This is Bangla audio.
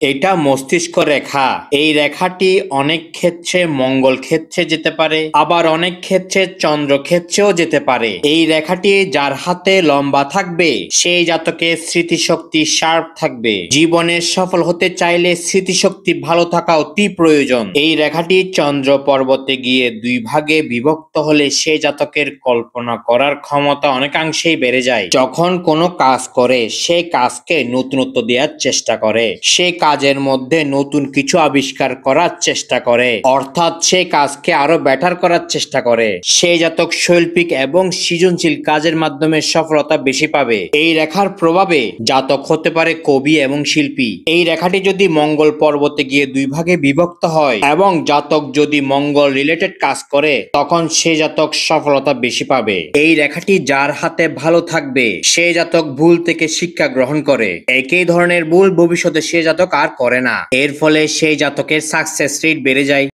এটা মস্তিষ্ক রেখা। এই রেখাটি অনেক ক্ষেত্রে মঙ্গল ক্ষেত্রে যেতে পারে, আবার অনেক ক্ষেত্রে চন্দ্র ক্ষেত্রেও যেতে পারে। এই রেখাটি যার হাতে লম্বা থাকবে সেই জাতকের স্মৃতিশক্তি শার্প থাকবে। জীবনে সফল হতে চাইলে স্মৃতিশক্তি ভালো থাকা অতি প্রয়োজন। এই রেখাটি চন্দ্র পর্বতে গিয়ে দুই ভাগে বিভক্ত হলে সেই জাতকের কল্পনা করার ক্ষমতা অনেকাংশেই বেড়ে যায়। যখন কোনো কাজ করে সেই কাজকে নতুনত্ব দেওয়ার চেষ্টা করে, সে কাজের মধ্যে নতুন কিছু আবিষ্কার করার চেষ্টা করে, অর্থাৎ সেই কাজকে আরো বেটার করার চেষ্টা করে। সেই জাতক শৈল্পিক এবং সৃজনশীল কাজের মাধ্যমে সফলতা বেশি পাবে। এই রেখার প্রভাবে জাতক হতে পারে কবি এবং শিল্পী। এই রেখাটি যদি মঙ্গল পর্বতে গিয়ে দুই ভাগে বিভক্ত হয় এবং জাতক যদি মঙ্গল রিলেটেড কাজ করে, তখন সেই জাতক সফলতা বেশি পাবে। এই রেখাটি যার হাতে ভালো থাকবে সেই জাতক ভুল থেকে শিক্ষা গ্রহণ করে, একই ধরনের ভুল ভবিষ্যতে সেই জাতক আর করে না। এর ফলে সেই জাতকের সাকসেস রেট বেড়ে যায়।